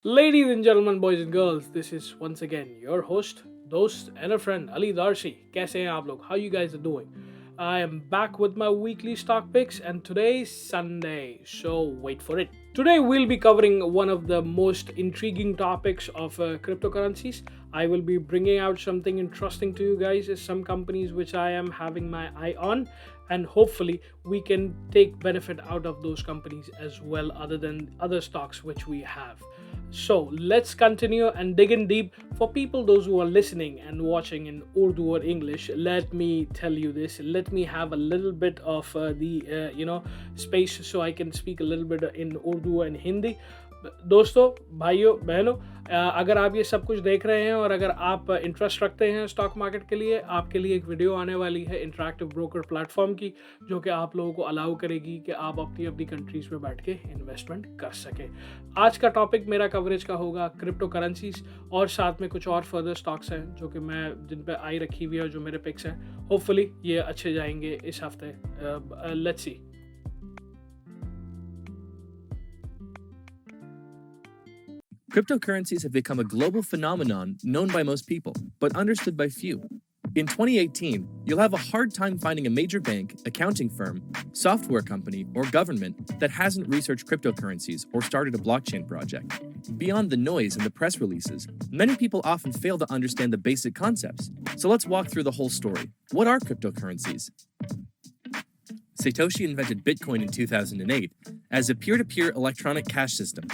Ladies and gentlemen, boys and girls, this is once again your host, dost and a friend Ali Darshi. कैसे हैं आप लोग? How you guys are doing? I am back with my weekly stock picks and today's Sunday, so wait for it. Today we'll be covering one of the most intriguing topics of cryptocurrencies. I will be bringing out something interesting to you guys, some companies which I am having my eye on, and hopefully we can take benefit out of those companies as well, other than other stocks which we have. So let's continue and dig in deep. For people, those who are listening and watching in Urdu or English, let me tell you this. Let me have a little bit of space so I can speak a little bit in Urdu and Hindi. दोस्तों, भाइयों, बहनों, अगर आप ये सब कुछ देख रहे हैं और अगर आप इंटरेस्ट रखते हैं स्टॉक मार्केट के लिए, आपके लिए एक वीडियो आने वाली है इंटरैक्टिव ब्रोकर प्लेटफॉर्म की, जो कि आप लोगों को अलाउ करेगी कि आप अपनी अपनी कंट्रीज़ में बैठ के इन्वेस्टमेंट कर सकें। आज का टॉपिक मेरा कवरेज का होगा क्रिप्टो करेंसीज और साथ में कुछ और फर्दर स्टॉक्स हैं जो कि मैं जिन पे आई रखी हुई है, जो मेरे पिक्स हैं। होपफुली ये अच्छे जाएंगे इस हफ्ते। Let's see. Cryptocurrencies have become a global phenomenon known by most people, but understood by few. In 2018, you'll have a hard time finding a major bank, accounting firm, software company, or government that hasn't researched cryptocurrencies or started a blockchain project. Beyond the noise and the press releases, many people often fail to understand the basic concepts. So let's walk through the whole story. What are cryptocurrencies? Satoshi invented Bitcoin in 2008 as a peer-to-peer electronic cash system.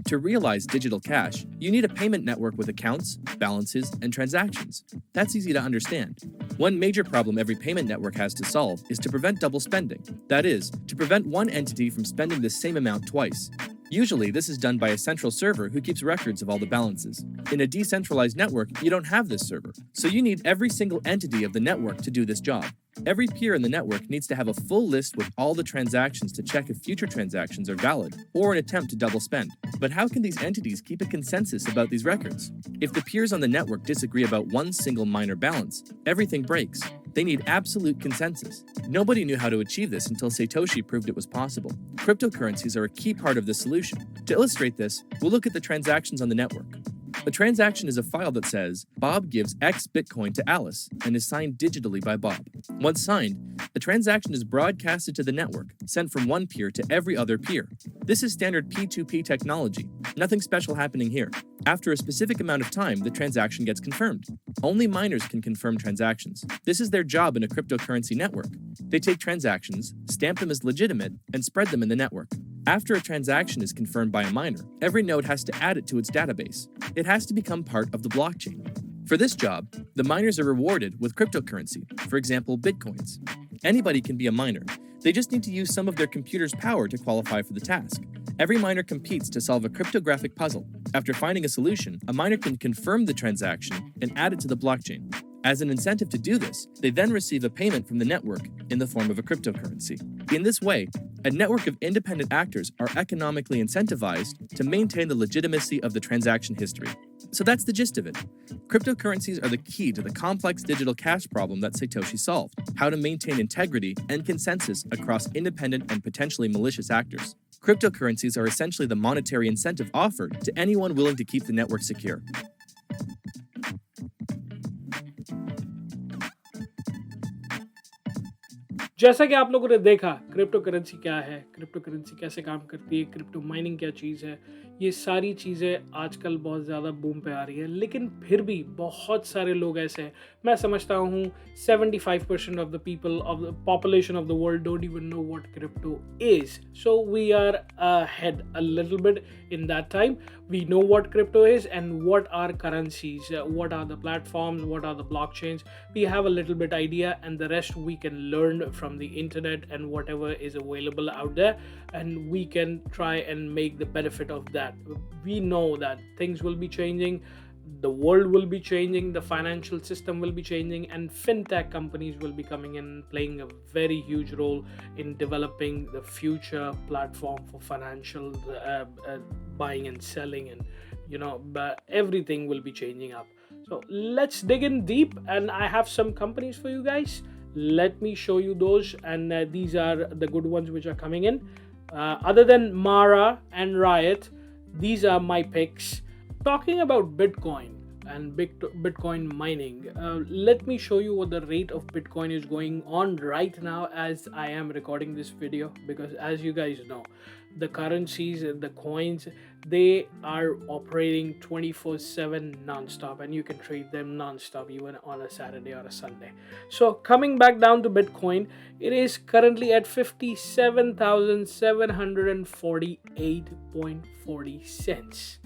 To realize digital cash, you need a payment network with accounts, balances, and transactions. That's easy to understand. One major problem every payment network has to solve is to prevent double spending. That is, to prevent one entity from spending the same amount twice. Usually, this is done by a central server who keeps records of all the balances. In a decentralized network, you don't have this server, so you need every single entity of the network to do this job. Every peer in the network needs to have a full list with all the transactions to check if future transactions are valid, or an attempt to double spend. But how can these entities keep a consensus about these records? If the peers on the network disagree about one single minor balance, everything breaks. They need absolute consensus. Nobody knew how to achieve this until Satoshi proved it was possible. Cryptocurrencies are a key part of this solution. To illustrate this, we'll look at the transactions on the network. A transaction is a file that says, Bob gives X Bitcoin to Alice and is signed digitally by Bob. Once signed, the transaction is broadcasted to the network, sent from one peer to every other peer. This is standard P2P technology. Nothing special happening here. After a specific amount of time, the transaction gets confirmed. Only miners can confirm transactions. This is their job in a cryptocurrency network. They take transactions, stamp them as legitimate, and spread them in the network. After a transaction is confirmed by a miner, every node has to add it to its database. It has to become part of the blockchain. For this job, the miners are rewarded with cryptocurrency, for example, bitcoins. Anybody can be a miner. They just need to use some of their computer's power to qualify for the task. Every miner competes to solve a cryptographic puzzle. After finding a solution, a miner can confirm the transaction and add it to the blockchain. As an incentive to do this, they then receive a payment from the network in the form of a cryptocurrency. In this way, a network of independent actors are economically incentivized to maintain the legitimacy of the transaction history. So that's the gist of it. Cryptocurrencies are the key to the complex digital cash problem that Satoshi solved: how to maintain integrity and consensus across independent and potentially malicious actors. Cryptocurrencies are essentially the monetary incentive offered to anyone willing to keep the network secure. जैसा कि आप लोगों ने देखा, crypto currency क्या है, crypto currency कैसे काम करती है, क्रिप्टो माइनिंग क्या चीज़ है, ये सारी चीज़ें आजकल बहुत ज़्यादा बूम पे आ रही है। लेकिन फिर भी बहुत सारे लोग ऐसे हैं, मैं समझता हूँ 75% of the people of the population of the world don't even know what crypto is. So we are ahead a little bit in that time. We know what crypto is and what are currencies, what are the platforms, what are the blockchains. We have a little bit idea, and the rest we can learn from the internet and whatever is available out there, and we can try and make the benefit of that. We know that things will be changing, the world will be changing, the financial system will be changing, and fintech companies will be coming in, playing a very huge role in developing the future platform for financial buying and selling, and but everything will be changing up. So let's dig in deep, and I have some companies for you guys. Let me show you those, and these are the good ones which are coming in. Other than Mara and Riot, these are my picks. Talking about Bitcoin and Bitcoin mining, let me show you what the rate of Bitcoin is going on right now as I am recording this video, because as you guys know, the currencies, the coins, they are operating 24/7 non-stop, and you can trade them non-stop even on a Saturday or a Sunday. So coming back down to Bitcoin, it is currently at 57,748.40 cents.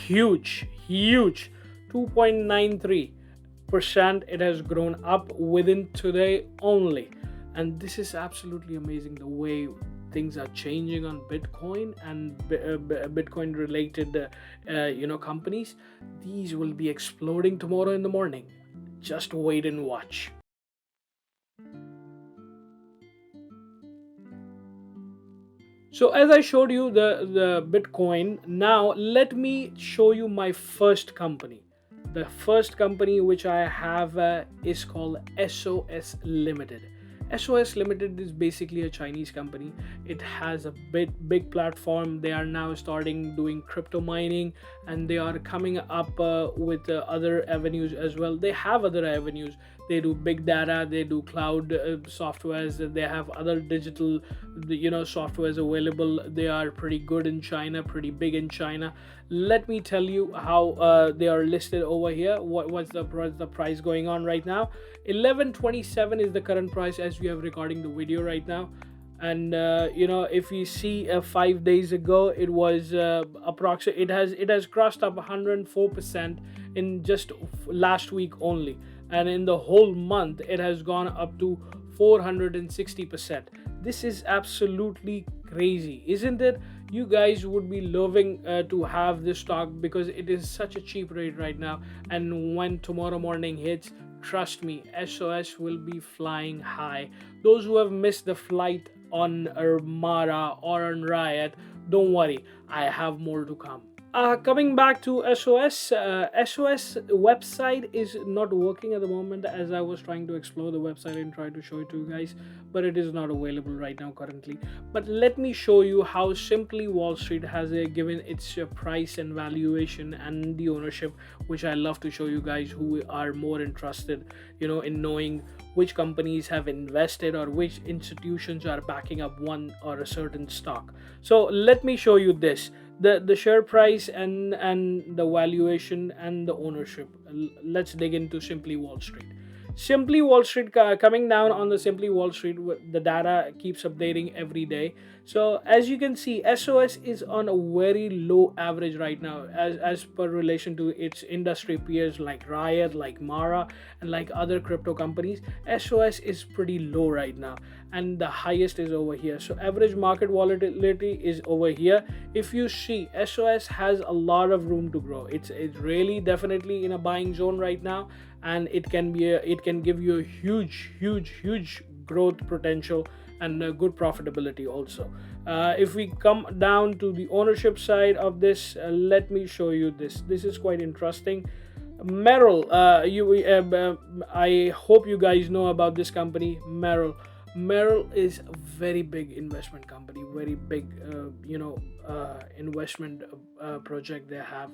Huge 2.93% it has grown up within today only. And this is absolutely amazing, the way things are changing on Bitcoin and Bitcoin related companies. These will be exploding tomorrow in the morning. Just wait and watch. So as I showed you the Bitcoin, now let me show you my first company. The first company which I have is called SOS Limited. SOS Limited is basically a Chinese company. It has a big platform. They are now starting doing crypto mining, and they are coming up with other avenues as well. They have other avenues. They do big data, they do cloud softwares, they have other digital softwares available. They are pretty good in China, pretty big in China. Let me tell you how they are listed over here. What's the price going on right now? 11.27 is the current price as we are recording the video right now. And if you see 5 days ago, it was approximately, it has crossed up 104% in just last week only, and in the whole month it has gone up to 460%. This is absolutely crazy, isn't it? You guys would be loving to have this stock because it is such a cheap rate right now, and when tomorrow morning hits, trust me, SOS will be flying high. Those who have missed the flight on Mara or on Riot, don't worry, I have more to come. Coming back to SOS, SOS website is not working at the moment, as I was trying to explore the website and try to show it to you guys, but it is not available right now currently. But let me show you how Simply Wall Street has given its price and valuation and the ownership, which I love to show you guys who are more interested in knowing which companies have invested or which institutions are backing up one or a certain stock. So let me show you this. The share price and the valuation and the ownership. Let's dig into Simply Wall Street. Simply Wall Street, coming down on the Simply Wall Street, the data keeps updating every day. So as you can see, SOS is on a very low average right now as per relation to its industry peers like Riot, like Mara, and like other crypto companies. SOS is pretty low right now, and the highest is over here. So average market volatility is over here. If you see, SOS has a lot of room to grow. It's really definitely in a buying zone right now, and it can give you a huge growth potential and good profitability also. If we come down to the ownership side of this, let me show you this. This is quite interesting. Merrill, I hope you guys know about this company, Merrill. Merrill is a very big investment company, very big investment project they have.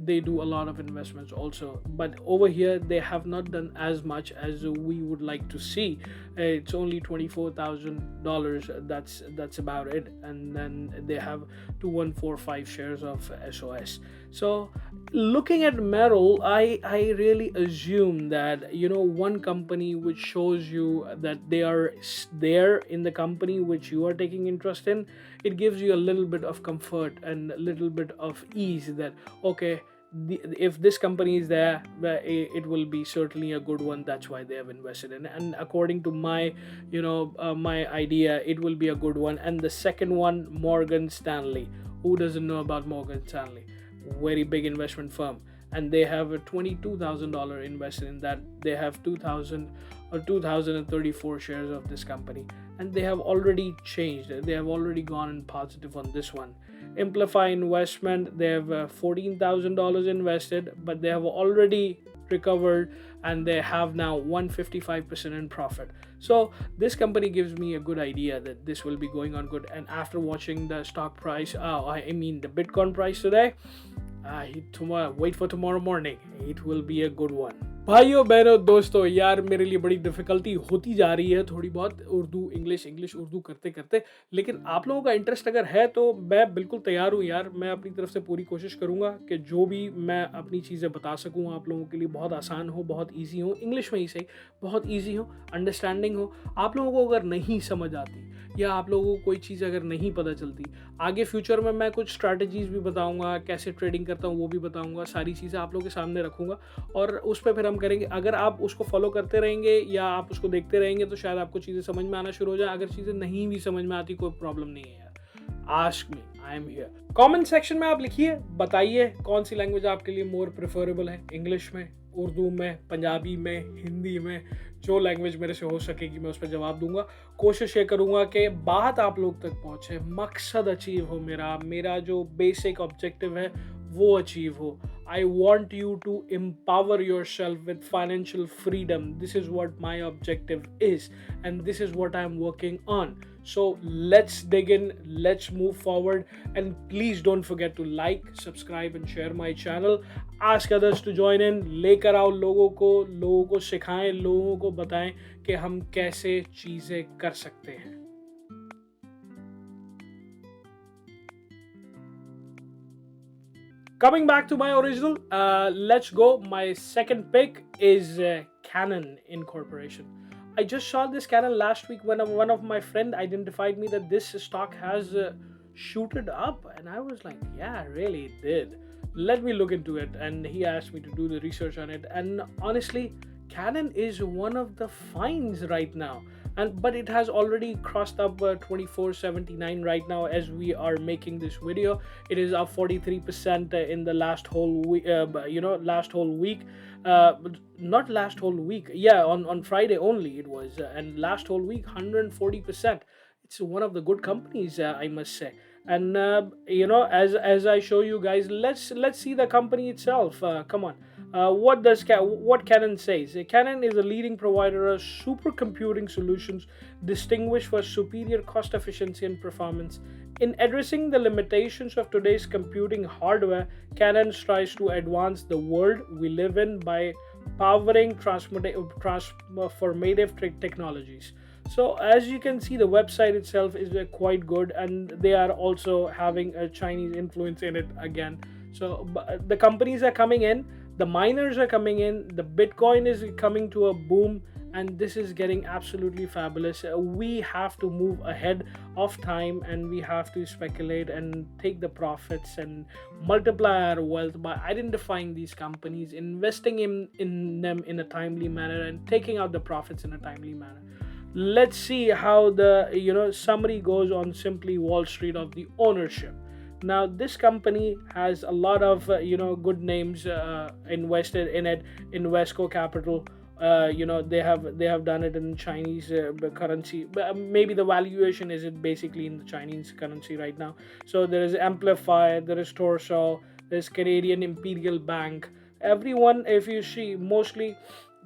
They do a lot of investments also, but over here they have not done as much as we would like to see. It's only $24,000. That's about it, and then they have 2145 shares of SOS. So looking at Merrill, I really assume that one company which shows you that they are there in the company which you are taking interest in, it gives you a little bit of comfort and a little bit of ease that okay, if this company is there, it will be certainly a good one. That's why they have invested in, and according to my my idea, it will be a good one. And the second one, Morgan Stanley. Who doesn't know about Morgan Stanley? Very big investment firm, and they have a $22,000 invested in that. They have 2,034 shares of this company, and they have already changed. They have already gone in positive on this one. Amplify Investment, they have $14,000 invested, but they have already recovered and they have now 155% in profit. So this company gives me a good idea that this will be going on good. And after watching the stock price, the Bitcoin price today, tomorrow, wait for tomorrow morning, it will be a good one. भाइयों बहनों दोस्तों, यार मेरे लिए बड़ी difficulty होती जा रही है थोड़ी बहुत उर्दू इंग्लिश उर्दू करते करते, लेकिन आप लोगों का इंटरेस्ट अगर है तो मैं बिल्कुल तैयार हूँ यार। मैं अपनी तरफ से पूरी कोशिश करूँगा कि जो भी मैं अपनी चीज़ें बता सकूँ आप लोगों के लिए बहुत आसान हो, बहुत ईजी हो, इंग्लिश में ही सही, बहुत ईजी हो, अंडरस्टैंडिंग हो। आप लोगों को अगर नहीं समझ आती या आप लोगों को कोई चीज़ अगर नहीं पता चलती, आगे फ्यूचर में मैं कुछ स्ट्रैटेजीज भी बताऊंगा, कैसे ट्रेडिंग करता हूँ वो भी बताऊंगा, सारी चीज़ें आप लोगों के सामने रखूंगा और उस पर फिर हम करेंगे। अगर आप उसको फॉलो करते रहेंगे या आप उसको देखते रहेंगे तो शायद आपको चीज़ें समझ में आना शुरू हो जाए। अगर चीज़ें नहीं भी समझ में आती कोई प्रॉब्लम नहीं है यार, ask me, I am here. Comment section में आप लिखिए, बताइए कौन सी लैंग्वेज आपके लिए मोर प्रेफरेबल है, इंग्लिश में, उर्दू में, पंजाबी में, हिंदी में, जो लैंग्वेज मेरे से हो सकेगी मैं उस पर जवाब दूंगा। कोशिश ये करूंगा कि बात आप लोग तक पहुंचे, मकसद अचीव हो, मेरा जो बेसिक ऑब्जेक्टिव है वो अचीव हो। I want you to empower yourself with financial freedom. This is what my objective is and this is what I'm working on. So let's dig in, let's move forward, and please don't forget to like, subscribe and share my channel. Ask others to join in. लेकर आओ लोगों को सिखाएं, लोगों को बताएं कि हम कैसे चीज़ें कर सकते हैं। Coming back to my original, let's go. My second pick is CANON Incorporation. I just saw this CANON last week when one of my friend identified me that this stock has shooted up, and I was like, yeah, really it did. Let me look into it, and he asked me to do the research on it. And honestly, CANON is one of the finds right now. But it has already crossed up 2479 right now as we are making this video. It is up 43% in the last whole week. Not last whole week. Yeah, on Friday only it was, and last whole week 140%. It's one of the good companies, I must say. And as I show you guys, let's see the company itself. Come on. What CANON says? CANON is a leading provider of supercomputing solutions distinguished for superior cost efficiency and performance. In addressing the limitations of today's computing hardware, CANON strives to advance the world we live in by powering transformative technologies. So as you can see, the website itself is quite good, and they are also having a Chinese influence in it again. So the companies are coming in, the miners are coming in, the Bitcoin is coming to a boom, and this is getting absolutely fabulous. We have to move ahead of time, and we have to speculate and take the profits and multiply our wealth by identifying these companies, investing in them in a timely manner, and taking out the profits in a timely manner. Let's see how the summary goes on Simply Wall Street of the ownership. Now this company has a lot of good names invested in it. Invesco Capital, they have done it in Chinese currency, but maybe the valuation is it basically in the Chinese currency right now. So there is Amplify, there is Torso, there's Canadian Imperial Bank. Everyone, if you see, mostly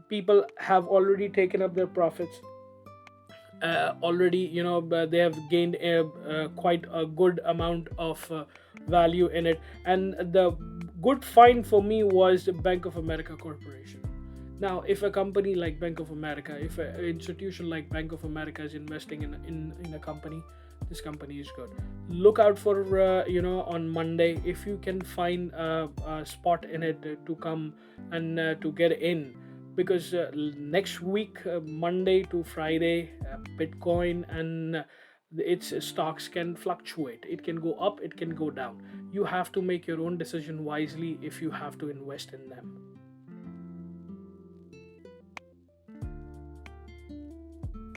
people have already taken up their profits. Already they have gained quite a good amount of value in it. And the good find for me was the Bank of America Corporation. Now if a company like Bank of America, if an institution like Bank of America is investing in a company, this company is good. Look out for on Monday if you can find a spot in it to come and to get in. Because next week, Monday to Friday, Bitcoin and its stocks can fluctuate. It can go up, it can go down. You have to make your own decision wisely if you have to invest in them.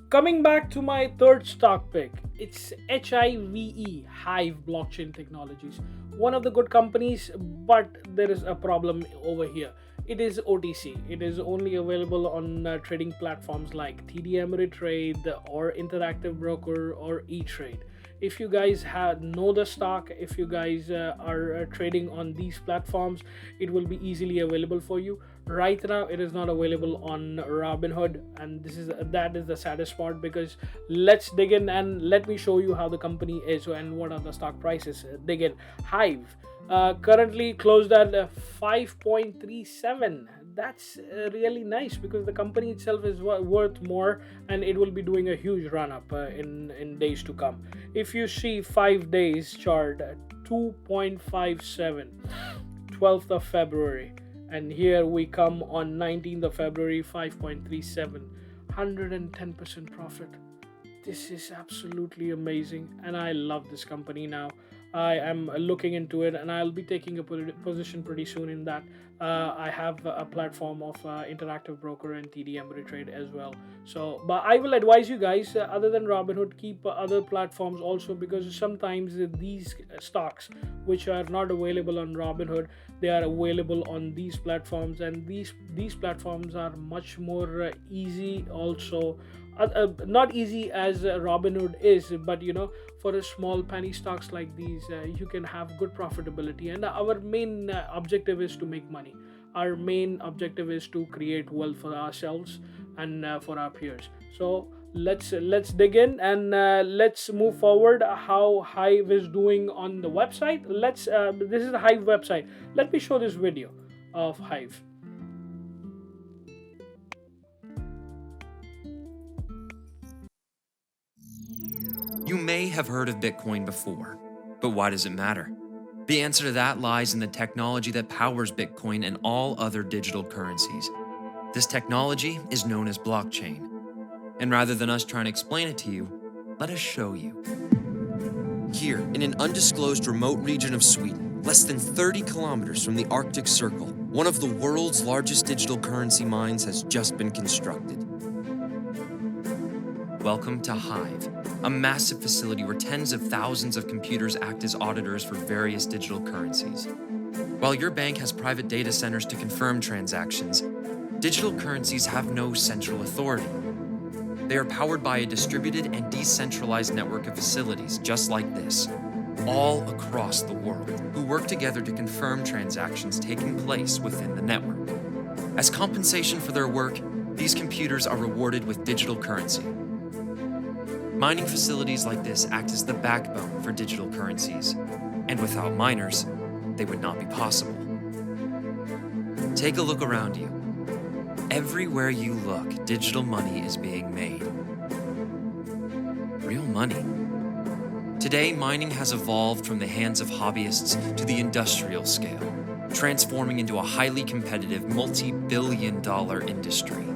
Coming back to my third stock pick, it's Hive BlockChain Technologies. One of the good companies, but there is a problem over here. It is OTC. It is only available on trading platforms like TD Ameritrade or Interactive Broker or E-Trade. If you guys know the stock, if you guys are trading on these platforms, it will be easily available for you. Right now it is not available on Robinhood, and that is the saddest part, because let's dig in and let me show you how the company is and what are the stock prices. Dig in. Hive currently closed at 5.37. That's really nice, because the company itself is worth more, and it will be doing a huge run up in days to come. If you see 5 days chart, 2.57, 12th of February, and here we come on 19th of February, 5.37, 110% profit. This is absolutely amazing, and I love this company now. I am looking into it, and I'll be taking a position pretty soon in that. I have a platform of Interactive Broker and TD Ameritrade as well. So, but I will advise you guys, other than Robinhood, keep other platforms also, because sometimes these stocks which are not available on Robinhood, they are available on these platforms, and these platforms are much more easy also. Not easy as Robinhood is, but for a small penny stocks like these, you can have good profitability. And our main objective is to make money. Our main objective is to create wealth for ourselves and for our peers. So let's dig in, and let's move forward. How Hive is doing on the website. This is the Hive website. Let me show this video of Hive. You may have heard of Bitcoin before, but why does it matter? The answer to that lies in the technology that powers Bitcoin and all other digital currencies. This technology is known as blockchain. And rather than us trying to explain it to you, let us show you. Here, in an undisclosed remote region of Sweden, less than 30 kilometers from the Arctic Circle, one of the world's largest digital currency mines has just been constructed. Welcome to Hive, a massive facility where tens of thousands of computers act as auditors for various digital currencies. While your bank has private data centers to confirm transactions, digital currencies have no central authority. They are powered by a distributed and decentralized network of facilities just like this, all across the world, who work together to confirm transactions taking place within the network. As compensation for their work, these computers are rewarded with digital currency. Mining facilities like this act as the backbone for digital currencies, and without miners, they would not be possible. Take a look around you. Everywhere you look, digital money is being made. Real money. Today, mining has evolved from the hands of hobbyists to the industrial scale, transforming into a highly competitive, multi-billion-dollar industry.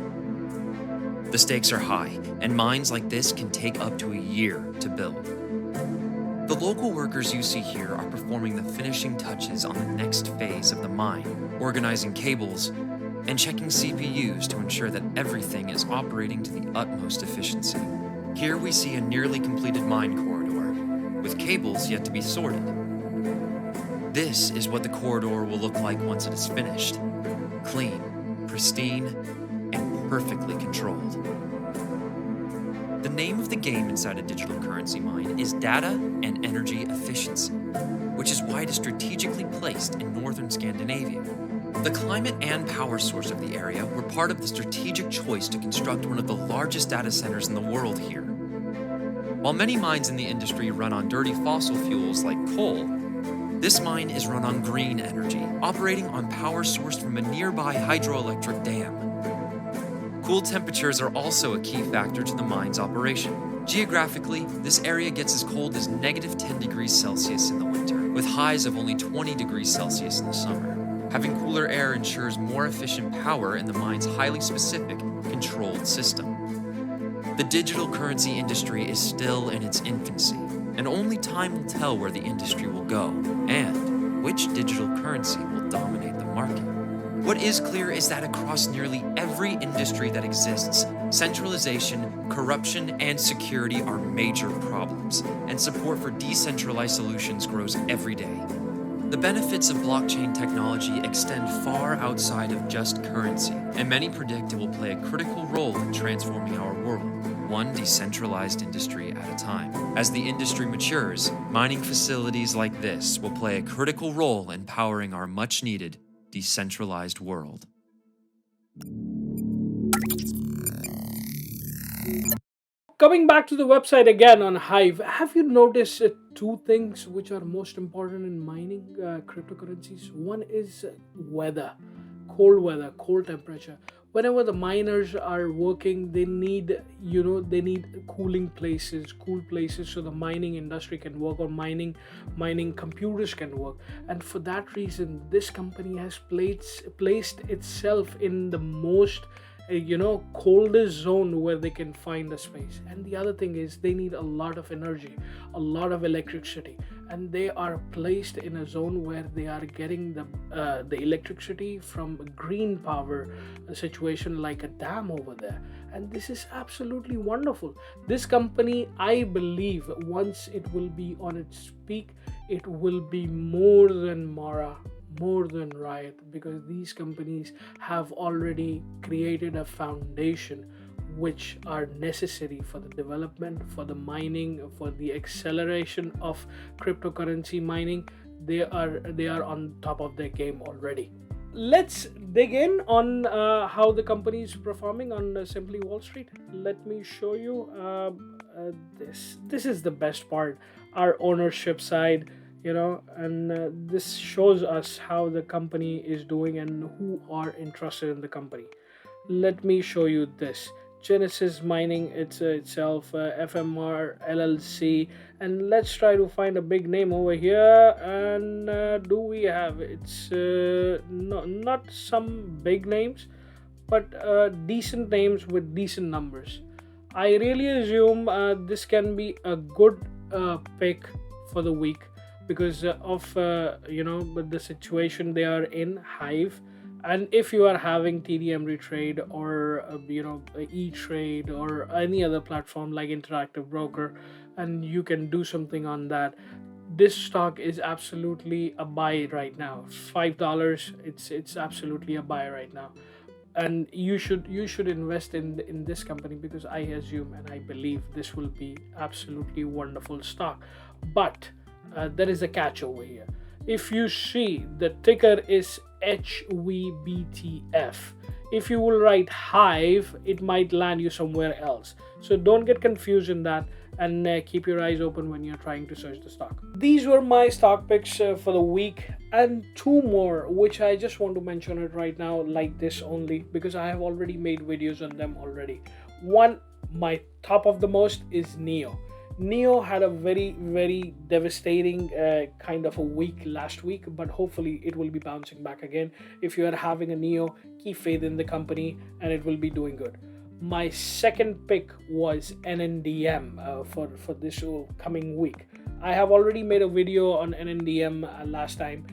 The stakes are high, and mines like this can take up to a year to build. The local workers you see here are performing the finishing touches on the next phase of the mine, organizing cables and checking CPUs to ensure that everything is operating to the utmost efficiency. Here we see a nearly completed mine corridor, with cables yet to be sorted. This is what the corridor will look like once it is finished. Clean, pristine, and perfectly controlled. The name of the game inside a digital currency mine is data and energy efficiency, which is why it is strategically placed in northern Scandinavia. The climate and power source of the area were part of the strategic choice to construct one of the largest data centers in the world here. While many mines in the industry run on dirty fossil fuels like coal, this mine is run on green energy, operating on power sourced from a nearby hydroelectric dam. Cool temperatures are also a key factor to the mine's operation. Geographically, this area gets as cold as -10 degrees Celsius in the winter, with highs of only 20 degrees Celsius in the summer. Having cooler air ensures more efficient power in the mine's highly specific, controlled system. The digital currency industry is still in its infancy, and only time will tell where the industry will go and which digital currency will dominate the market. What is clear is that across nearly every industry that exists, centralization, corruption, and security are major problems, and support for decentralized solutions grows every day. The benefits of blockchain technology extend far outside of just currency, and many predict it will play a critical role in transforming our world, one decentralized industry at a time. As the industry matures, mining facilities like this will play a critical role in powering our much-needed decentralized world. Coming back to the website again on Hive, have you noticed two things which are most important in mining cryptocurrencies? One is weather, cold temperature. Whenever the miners are working, they need cool places so the mining industry can work, or mining computers can work. And for that reason, this company has placed itself in the most coldest zone where they can find a space. And the other thing is, they need a lot of energy, a lot of electricity, and they are placed in a zone where they are getting the electricity from a green power situation, like a dam over there. And this is absolutely wonderful. This company, I believe, once it will be on its peak, it will be more than Mara, more than Riot, because these companies have already created a foundation which are necessary for the development, for the mining, for the acceleration of cryptocurrency mining. They are on top of their game already. Let's dig in on how the company is performing on Simply Wall Street. Let me show you this is the best part, our ownership side, and this shows us how the company is doing and who are interested in the company. Let me show you this. Genesis Mining itself, FMR LLC, and let's try to find a big name over here. And do we have it's not some big names, but decent names with decent numbers. I really assume this can be a good pick for the week, because of the situation they are in, Hive. And if you are having TD Ameritrade or E-Trade or any other platform like Interactive Broker, and you can do something on that, this stock is absolutely a buy right now. $5, it's absolutely a buy right now. And you should invest in this company, because I assume and I believe this will be absolutely wonderful stock. But there is a catch over here. If you see, the ticker is HVBTF. If you will write Hive, it might land you somewhere else. So don't get confused in that, and keep your eyes open when you're trying to search the stock. These were my stock picks for the week, and two more which I just want to mention it right now like this only, because I have already made videos on them already. One, my top of the most is NIO. NIO had a very, very devastating kind of a week last week, but hopefully it will be bouncing back again. If you are having a NIO, keep faith in the company and it will be doing good. My second pick was NNDM for this coming week. I have already made a video on NNDM last time.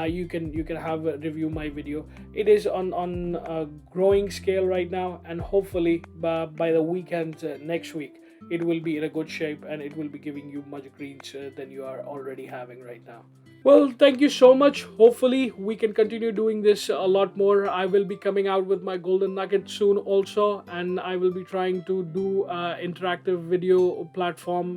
You can have a review my video. It is on a growing scale right now, and hopefully by the weekend next week, it will be in a good shape and it will be giving you much greens than you are already having right now. Well, thank you so much. Hopefully we can continue doing this a lot more. I will be coming out with my golden nugget soon also, and I will be trying to do interactive video platform,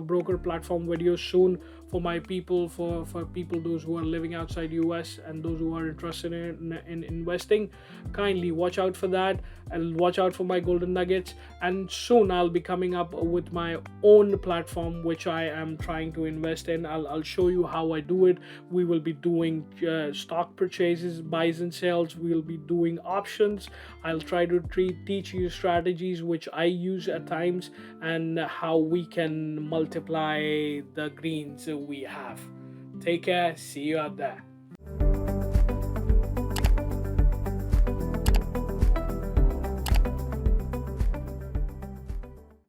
broker platform videos soon for my people, for people those who are living outside US and those who are interested in investing. Kindly watch out for that, and watch out for my golden nuggets. And soon I'll be coming up with my own platform which I am trying to invest in. I'll show you how I do it. We will be doing stock purchases, buys and sales. We'll be doing options. I'll try to teach you strategies which I use at times, and how we can multiply the greens we have. Take care. See you out there.